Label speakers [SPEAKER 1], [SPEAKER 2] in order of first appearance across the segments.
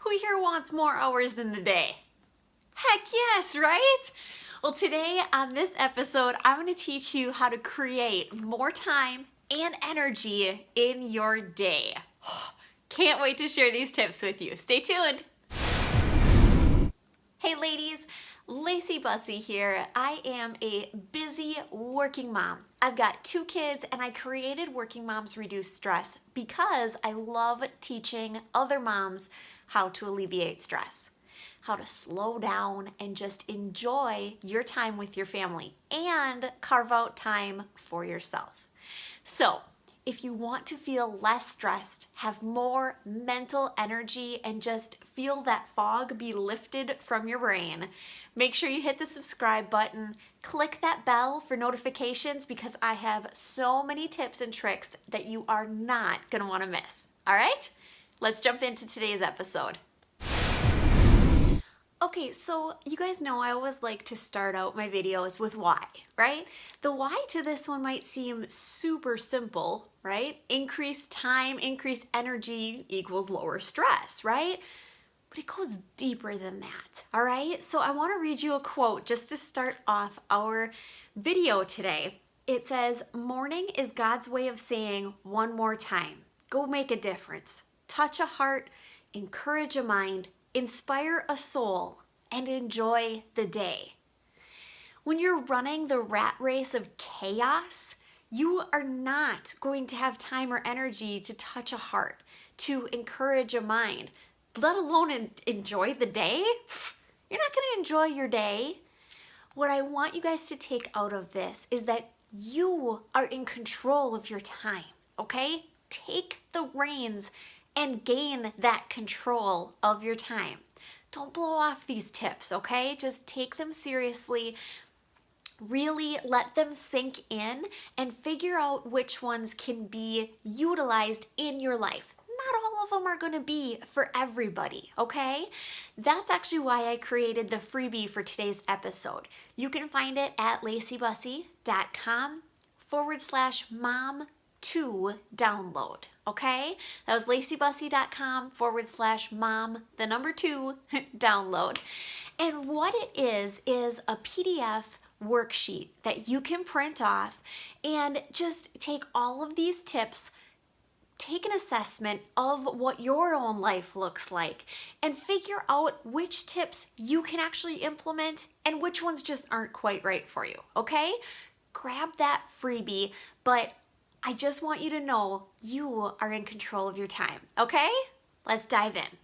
[SPEAKER 1] Who here wants more hours in the day? Heck yes, right? Well, today on this episode, I'm going to teach you how to create more time and energy in your day. Can't wait to share these tips with you. Stay tuned. Hey ladies, Lacey Busse here. I am a busy working mom. I've got 2 kids and I created Working Moms Reduce Stress because I love teaching other moms how to alleviate stress, how to slow down and just enjoy your time with your family and carve out time for yourself. So, if you want to feel less stressed, have more mental energy, and just feel that fog be lifted from your brain, make sure you hit the subscribe button, click that bell for notifications because I have so many tips and tricks that you are not going to want to miss. All right? Let's jump into today's episode. Okay, so you guys know I always like to start out my videos with why, right? The why to this one might seem super simple, right? Increased time, increased energy equals lower stress, right? But it goes deeper than that, all right? So I want to read you a quote just to start off our video today. It says, "Morning is God's way of saying one more time, go make a difference, touch a heart, encourage a mind, inspire a soul, and enjoy the day." When you're running the rat race of chaos, you are not going to have time or energy to touch a heart, to encourage a mind, let alone enjoy the day. You're not going to enjoy your day. What I want you guys to take out of this is that you are in control of your time, okay? Take the reins and gain that control of your time. Don't blow off these tips, okay? Just take them seriously. Really let them sink in and figure out which ones can be utilized in your life. Not all of them are going to be for everybody, okay? That's actually why I created the freebie for today's episode. You can find it at laceybusse.com/mom2download. Okay, that was laceybusse.com/mom2 download. And what it is a PDF worksheet that you can print off and just take all of these tips, take an assessment of what your own life looks like, and figure out which tips you can actually implement and which ones just aren't quite right for you, okay? Grab that freebie, but I just want you to know you are in control of your time, okay? Let's dive in.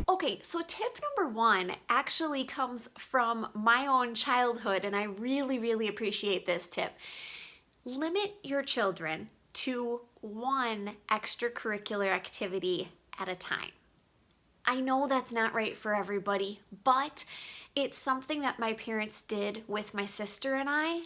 [SPEAKER 1] Okay, so tip number 1 actually comes from my own childhood, and I really, really appreciate this tip. Limit your children to 1 extracurricular activity at a time. I know that's not right for everybody, but it's something that my parents did with my sister and I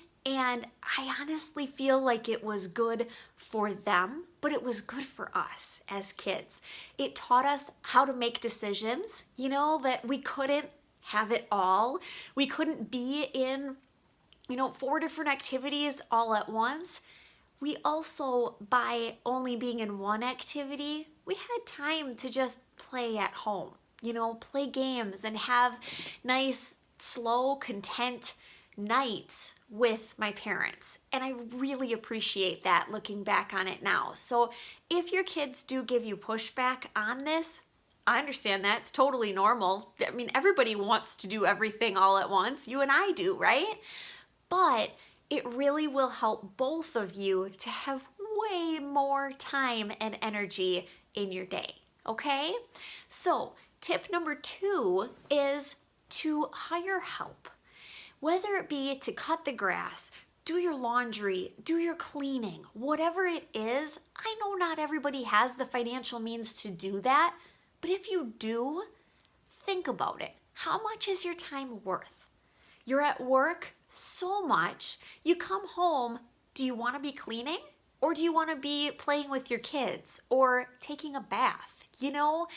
[SPEAKER 1] honestly feel like it was good for them, but it was good for us as kids. It taught us how to make decisions, that we couldn't have it all. We couldn't be in, 4 different activities all at once. We also, by only being in 1 activity, we had time to just play at home, play games and have nice, slow, content nights with my parents. And I really appreciate that looking back on it now. So if your kids do give you pushback on this, I understand that. It's totally normal. I mean, everybody wants to do everything all at once. You and I do, right? But it really will help both of you to have way more time and energy in your day, okay? So tip number 2 is to hire help. Whether it be to cut the grass, do your laundry, do your cleaning, whatever it is, I know not everybody has the financial means to do that, but if you do, think about it. How much is your time worth? You're at work so much, you come home, do you want to be cleaning? Or do you want to be playing with your kids or taking a bath? Your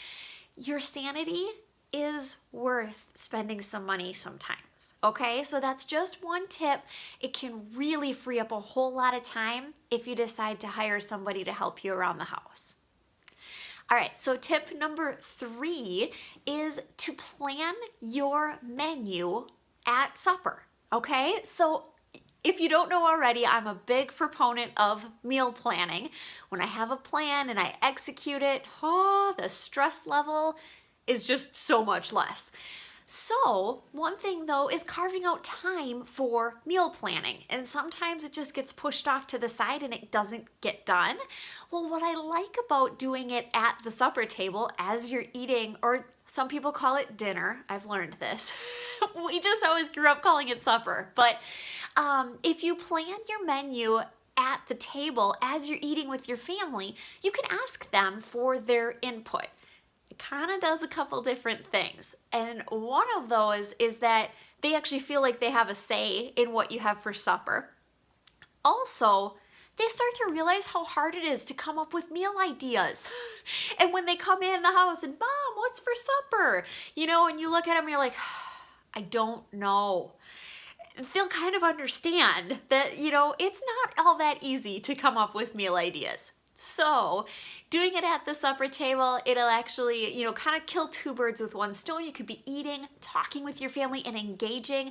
[SPEAKER 1] sanity is worth spending some money sometimes, okay? So that's just 1 tip. It can really free up a whole lot of time if you decide to hire somebody to help you around the house. All right, so tip number 3 is to plan your menu at supper, okay? So if you don't know already, I'm a big proponent of meal planning. When I have a plan and I execute it, the stress level is just so much less. So one thing though is carving out time for meal planning, and sometimes it just gets pushed off to the side and it doesn't get done. Well, what I like about doing it at the supper table as you're eating, or some people call it dinner, I've learned this. We just always grew up calling it supper, but if you plan your menu at the table as you're eating with your family, you can ask them for their input. It kind of does a couple different things. And one of those is that they actually feel like they have a say in what you have for supper. Also, they start to realize how hard it is to come up with meal ideas. And when they come in the house and, Mom, what's for supper? And you look at them and you're like, I don't know. They'll kind of understand that, it's not all that easy to come up with meal ideas. So doing it at the supper table, it'll actually, kind of kill 2 birds with 1 stone. You could be eating, talking with your family, and engaging,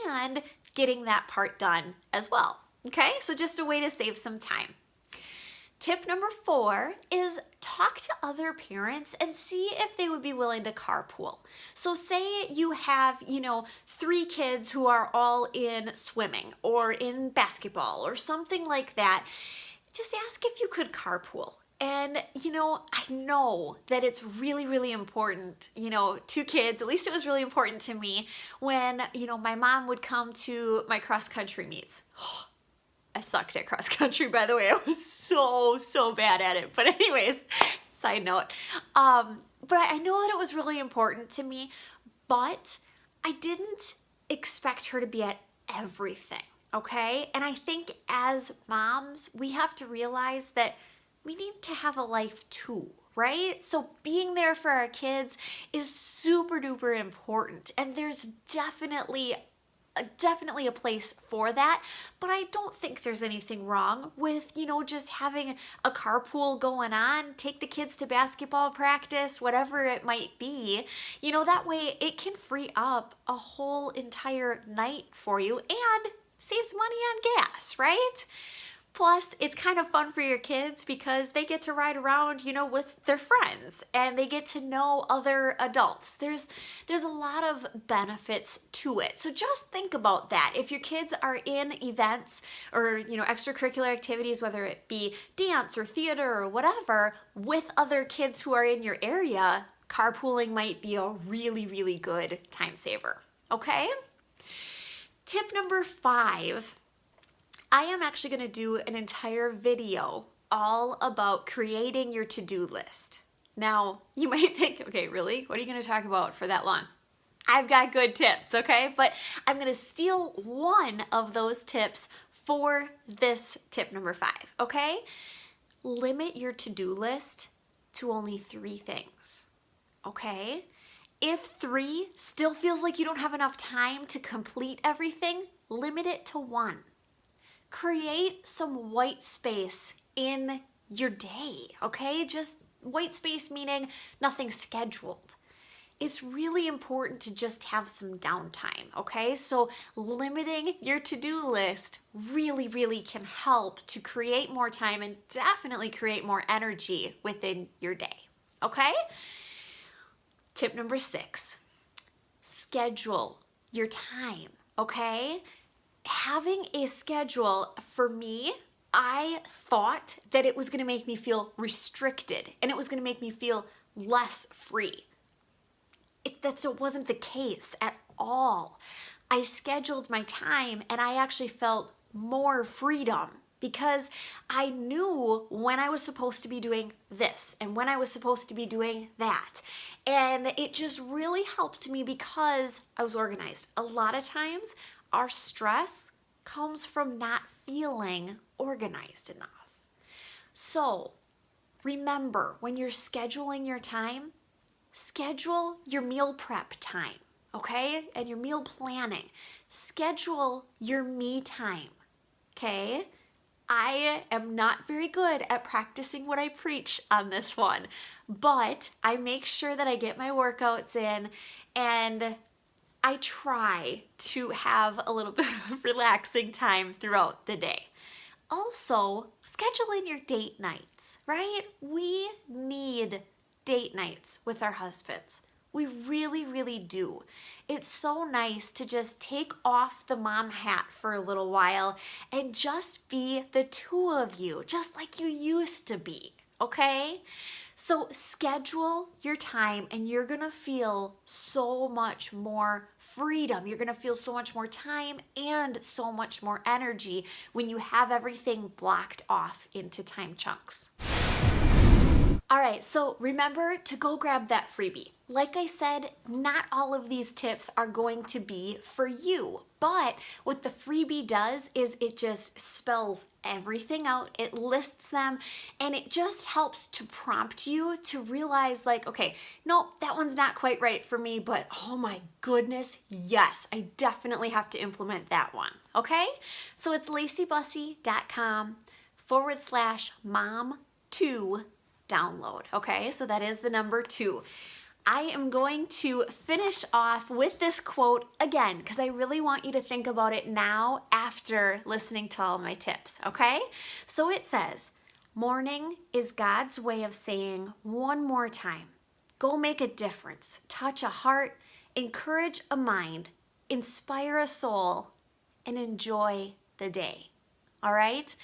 [SPEAKER 1] and getting that part done as well. Okay, so just a way to save some time. Tip number 4 is talk to other parents and see if they would be willing to carpool. So say you have, 3 kids who are all in swimming or in basketball or something like that. Just ask if you could carpool. And, I know that it's really, really important, to kids. At least it was really important to me when, my mom would come to my cross-country meets. I sucked at cross-country, by the way. I was so bad at it. But anyways, side note. But I know that it was really important to me, but I didn't expect her to be at everything. Okay? And I think as moms, we have to realize that we need to have a life too, right? So being there for our kids is super duper important. And there's definitely a place for that, but I don't think there's anything wrong with, just having a carpool going on, take the kids to basketball practice, whatever it might be. That way it can free up a whole entire night for you and saves money on gas, right? Plus, it's kind of fun for your kids because they get to ride around, with their friends and they get to know other adults. There's a lot of benefits to it. So just think about that. If your kids are in events or, extracurricular activities, whether it be dance or theater or whatever, with other kids who are in your area, carpooling might be a really, really good time saver. Okay? Tip number 5, I am actually going to do an entire video all about creating your to-do list. Now, you might think, okay, really? What are you going to talk about for that long? I've got good tips, okay? But I'm going to steal one of those tips for this tip number 5, okay? Limit your to-do list to only 3 things, okay? If 3 still feels like you don't have enough time to complete everything, limit it to 1. Create some white space in your day, okay? Just white space meaning nothing scheduled. It's really important to just have some downtime, okay? So limiting your to-do list really, really can help to create more time and definitely create more energy within your day, okay? Tip number 6, schedule your time, okay? Having a schedule, for me, I thought that it was going to make me feel restricted and it was going to make me feel less free. That wasn't the case at all. I scheduled my time and I actually felt more freedom because I knew when I was supposed to be doing this and when I was supposed to be doing that. And it just really helped me because I was organized. A lot of times our stress comes from not feeling organized enough. So remember, when you're scheduling your time, schedule your meal prep time, okay? And your meal planning. Schedule your me time, okay? I am not very good at practicing what I preach on this one, but I make sure that I get my workouts in and I try to have a little bit of relaxing time throughout the day. Also, schedule in your date nights, right? We need date nights with our husbands. We really, really do. It's so nice to just take off the mom hat for a little while and just be the two of you, just like you used to be, okay? So schedule your time and you're gonna feel so much more freedom. You're gonna feel so much more time and so much more energy when you have everything blocked off into time chunks. All right, so remember to go grab that freebie. Like I said, not all of these tips are going to be for you, but what the freebie does is it just spells everything out, it lists them, and it just helps to prompt you to realize like, okay, no, that one's not quite right for me, but oh my goodness, yes, I definitely have to implement that one, okay? So it's laceybusse.com/mom2 download, okay? So that is the number 2. I am going to finish off with this quote again because I really want you to think about it now after listening to all my tips, okay? So it says, morning is God's way of saying one more time, go make a difference, touch a heart, encourage a mind, inspire a soul, and enjoy the day, all right?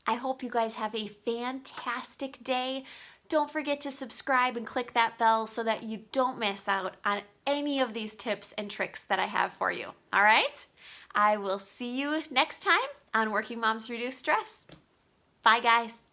[SPEAKER 1] I hope you guys have a fantastic day. Don't forget to subscribe and click that bell so that you don't miss out on any of these tips and tricks that I have for you. All right? I will see you next time on Working Moms Reduce Stress. Bye, guys.